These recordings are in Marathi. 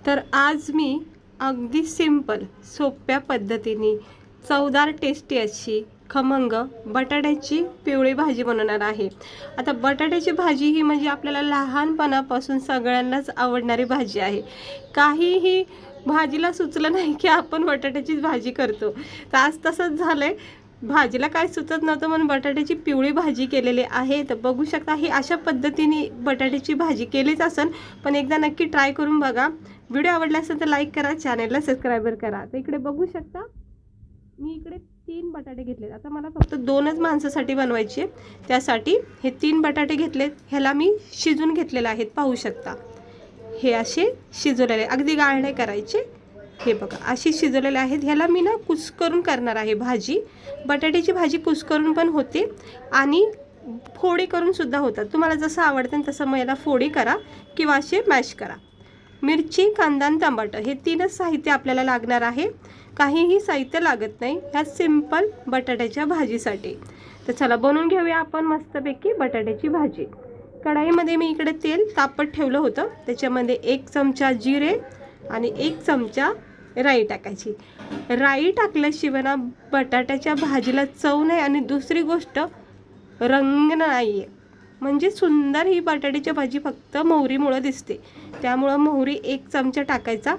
तर आज मी अगदी सिंपल सोप्या पद्धतीने चवदार टेस्टी अशी खमंग बटाट्याची पिवळी भाजी बनवणार आहे। आता बटाट्याची भाजी ही म्हणजे आपल्याला लहानपणापासून सगळ्यांनाच आवडणारी भाजी आहे। काहीही भाजीला सुचलं नाही की आपण बटाट्याचीच भाजी करतो। तर आज तसंच झालंय, भाजीला काय सुचत नव्हतं म्हणून बटाट्याची पिवळी भाजी केलेली आहे। तर बघू शकता ही अशा पद्धतीने बटाट्याची भाजी केलीच असेल, पण एकदा नक्की ट्राय करून बघा। व्हिडिओ आवडला असेल तर लाईक करा, चॅनलला सबस्क्राइबर करा। तर इकडे बघू शकता मी इकडे 3 बटाटे घेतलेत। आता मला फक्त 2च माणसासाठी बनवायचे, त्यासाठी हे 3 बटाटे घेतलेत। ह्याला मी शिजून घेतलेले आहेत, पाहू शकता हे असे शिजवलेले, अगदी गाळ नाही करायचे। हे बघा अशी शिजवलेले आहेत। ह्याला मी ना कुस्करून करणार आहे भाजी। बटाट्याची भाजी कुस्करून पण होते आणि फोडी करून सुद्धा होतात। तुम्हाला जसं आवडतं तसं मग याला फोडी करा किंवा असे मॅश करा। मिरची, कांदा आणि टमाटर हे 3च साहित्य आपल्याला लागणार आहे। काहीही साहित्य लागत नाही ह्या सिंपल बटाट्याच्या भाजीसाठी। तर चला बनवून घेऊया आपण मस्तपैकी बटाट्याची भाजी। कढाईमध्ये मी इकडे तेल तापत ठेवलं होतं, त्याच्यामध्ये 1 चमचा जिरे आणि 1 चमचा राई टाकायची। राई टाकल्याशिवाय ना बटाट्याच्या भाजीला चव नाही आणि दुसरी गोष्ट रंग नाही आहे। म्हणजे सुंदर ही बटाट्याची भाजी फक्त मोहरीमुळे दिसते, त्यामुळे मोहरी 1 चमचा टाकायचा।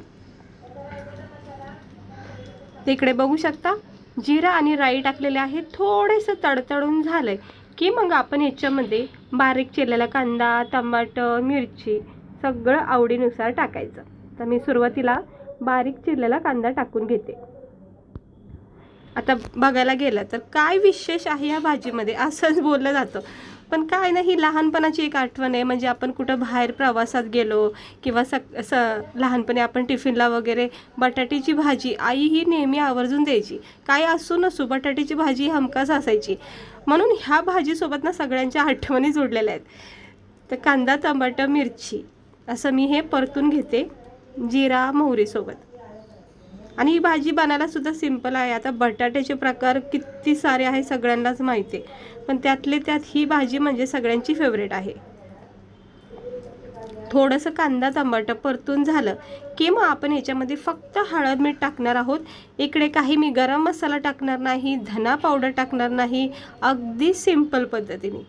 इकडे बघू शकता जिरा आणि राई टाकलेले आहे। थोडेसे तडतडून झालंय की मग आपण याच्यामध्ये बारीक चिरलेला कांदा, टमाटर, मिरची सगळं आवडीनुसार टाकायचं। तर मी सुरुवातीला बारीक चिरलेला कांदा टाकून घेते। आता बघायला गेलं तर काय विशेष आहे या भाजीमध्ये असंच बोललं जातं, पण काय नाही, लहानपणाची एक आठवण आहे। म्हणजे आपण कुठं बाहेर प्रवासात गेलो किंवा लहानपणी आपण टिफिनला वगैरे बटाट्याची भाजी आई ही नेहमी आवर्जून द्यायची। काय असू नसू बटाट्याची भाजी हमखास असायची, म्हणून ह्या भाजीसोबत ना सगळ्यांच्या आठवणी जोडलेल्या आहेत। तर कांदा, टमाटर, मिरची असं मी हे परतून घेते जिरा मोहरीसोबत। आणि ही भाजी बनायला सुद्धा सिंपल आहे। आता बटाट्याचे प्रकार किती सारे आहे सगळ्यांनाच माहिती आहे, पण त्यातले त्यात ही भाजी म्हणजे सगळ्यांची फेवरेट आहे। थोडंसं कांदा टमाटर परतून झालं की मग आपण याच्यामध्ये फक्त हळद मीठ टाकणार आहोत। इकडे काही मी गरम मसाला टाकणार नाही, धना पावडर टाकणार नाही, अगदी सिंपल पद्धतीने।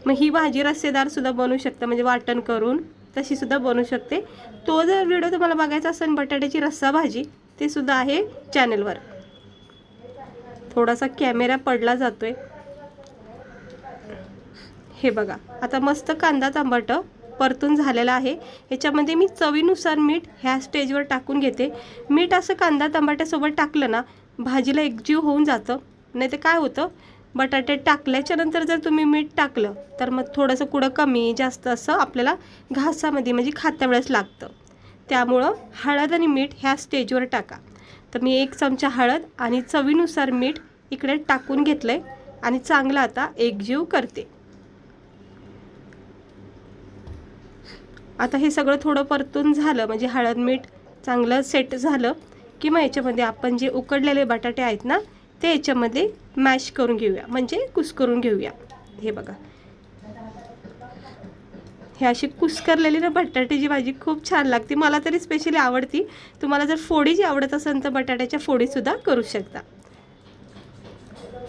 मग ही भाजी रस्सेदार सुद्धा बनवू शकता, म्हणजे वाटण करून तशी सुद्धा बनवू शकते। तो जर व्हिडिओ तुम्हाला बघायचा असेल बटाट्याची रस्सा भाजी, ते सुद्धा आहे चॅनलवर। थोडासा कॅमेरा पडला जातोय, हे बघा। आता मस्त कांदा टमाटर परतून झालेला आहे। ह्याच्यामध्ये मी चवीनुसार मीठ ह्या स्टेजवर टाकून घेते। मीठ असं कांदा टमाट्यासोबत टाकलं ना भाजीला एकजीव होऊन जातं। नाही तर काय होतं, बटाटे टाकल्याच्या नंतर जर तुम्ही मीठ टाकलं तर मग थोडंसं कुठं कमी जास्त असं आपल्याला घासामध्ये म्हणजे खाता वेळेस लागतं। त्यामुळं हळद आणि मीठ ह्या स्टेजवर टाका। तर मी 1 चमचा हळद आणि चवीनुसार मीठ इकडे टाकून घेतलंय आणि चांगलं आता एकजीव करते। आता हे सगळं थोडं परतून झालं, म्हणजे हळद मीठ चांगलं सेट झालं की मग याच्यामध्ये आपण जे उकडलेले बटाटे आहेत ना ते याच्यामध्ये मॅश करून घेऊया, म्हणजे कुस्करून घेऊया। हे बघा हे अशी कुस्करलेली ना बटाट्याची भाजी खूप छान लागते, मला तरी स्पेशली आवडती। तुम्हाला जर फोडीची आवडत असेल तर बटाट्याच्या फोडीसुद्धा करू शकता,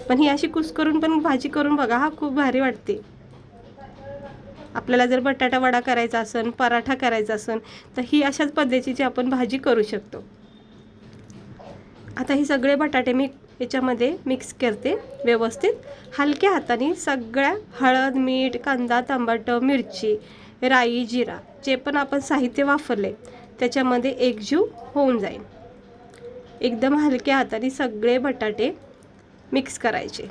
पण ही अशी कुस्करून पण भाजी करून बघा, हा खूप भारी वाटते। आपल्याला जर बटाटा वडा करायचा असेल, पराठा करायचा असेल तर ही अशाच पद्धतीची आपण भाजी करू शकतो। आता हे सगळे बटाटे मी याच्यामध्ये मिक्स करते व्यवस्थित, हलक्या हाताने सगळ्या हळद मीठ कांदा टमाटर मिरची राई जिरा जे पण आपण साहित्य वापरले त्याच्यामध्ये एकजीव होऊन जाईल। एकदम हलक्या हाताने सगळे बटाटे मिक्स करायचे।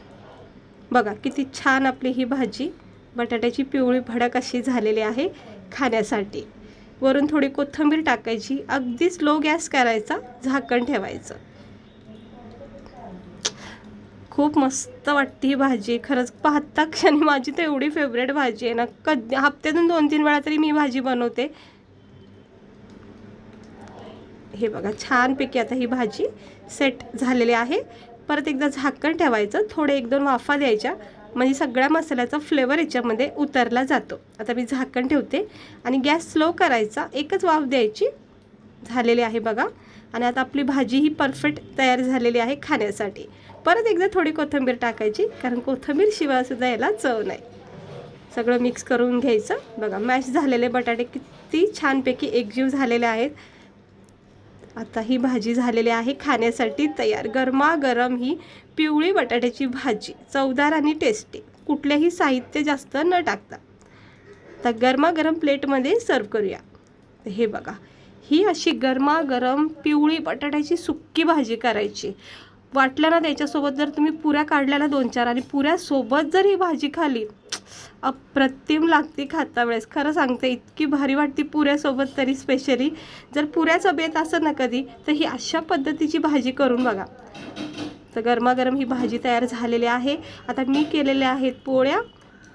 बघा किती छान आपली ही भाजी बटाट्याची पिवळी भडक अशी झालेली आहे खाण्यासाठी। वरून थोडी कोथिंबीर टाकायची, अगदी स्लो गॅस करायचा, झाकण ठेवायचं। खूप मस्त वाटते ही भाजी, खरंच पाहता क्षणी माझी तर एवढी फेवरेट भाजी आहे ना, कधी हप्त्यातून 2-3 वेळा तरी मी भाजी बनवते। हे बघा छानपैकी आता ही भाजी सेट झालेली आहे। परत एकदा झाकण ठेवायचं, थोडे 1-2 वाफा द्यायच्या म्हणजे सगळ्या मसाल्याचा फ्लेवर याच्यामध्ये उतरला जातो. आता मी झाकण ठेवते आणि गॅस स्लो करायचा, एकच वाफ द्यायची. झालेली आहे बघा. आणि आता आपली भाजी ही परफेक्ट तयार झालेली आहे खाण्यासाठी. परत एकदा थोडी कोथिंबीर टाकायची, कारण कोथिंबीर शिवाय सुद्धा याला चव नाही. सगळं मिक्स करून घ्यायचं. बघा मॅश झालेले बटाटे किती छानपैकी एकजीव झालेले आहेत. आता ही भाजी झालेली आहे खाण्यासाठी तयार. गरमागरम ही पिवळी बटाट्याची भाजी, चवदार आणि टेस्टी, कुठलेही साहित्य जास्त न टाकता. तर गरमागरम प्लेटमध्ये सर्व करूया. हे बघा, ही अशी गरमागरम पिवळी बटाट्याची सुक्की भाजी करायची. वाटलं ना त्याच्यासोबत जर तुम्ही पुऱ्या काढल्याला 2-4 आणि पुऱ्यासोबत जर ही भाजी खाली, अप्रतिम लागते खाता वेळेस. खरं सांगते, इतकी भारी वाटते पुऱ्यासोबत. तरी स्पेशली जर पुऱ्याचं बेत असं ना कधी, तर ही अशा पद्धतीची भाजी करून बघा. तर गरमागरम ही भाजी तयार झालेली आहे. आता मी केलेल्या आहेत पोळ्या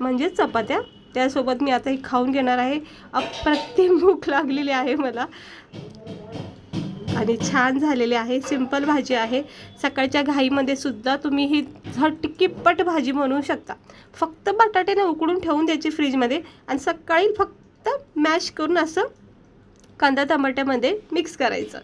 म्हणजे चपात्या, त्यासोबत मी आता ही खाऊन घेणार आहे. अप्रतिम भूक लागलेली आहे मला आणि छान झालेली आहे. सिंपल भाजी आहे. सकाळच्या घाईमध्ये सुद्धा तुम्ही ही झटकीपट भाजी बनवू शकता. फक्त बटाटे ना उकडून ठेवून द्यायचे फ्रीजमध्ये आणि सकाळी फक्त मॅश करून असं कांदा टमाट्यामध्ये मिक्स करायचं.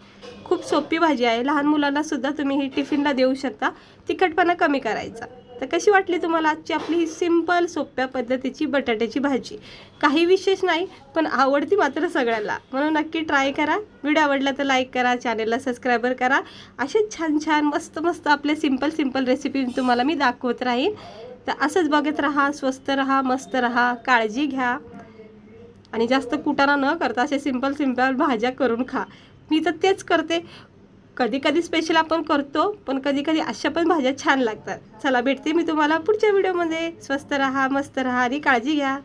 खूप सोपी भाजी आहे. लहान मुलांना सुद्धा तुम्ही ही टिफिनला देऊ शकता. तिखटपणा कमी करायचा. तर कशी वाटली तुम्हाला आजची आपली ही सिंपल सोप्या पद्धतीची बटाट्याची भाजी? काही विशेष नाही, पण आवडती मात्र सगळ्यांना, म्हणून नक्की ट्राय करा. व्हिडिओ आवडला तर लाईक करा, चॅनलला सबस्क्राईबर करा. असे छान छान मस्त मस्त आपले सिंपल रेसिपी तुम्हाला मी दाखवत राहीन. तर असंच बघत राहा, स्वस्त राहा, मस्त राहा, काळजी घ्या आणि जास्त कुटाणा न करता असे सिंपल भाज्या करून खा. मी तर तेच करते. कधी कधी स्पेशल आपण करतो, पण कधी कधी अशा पण भाज्या छान लागतात. चला, भेटते मी तुम्हाला पुढच्या व्हिडिओमध्ये. स्वस्त राहा, मस्त राहा आणि काळजी घ्या.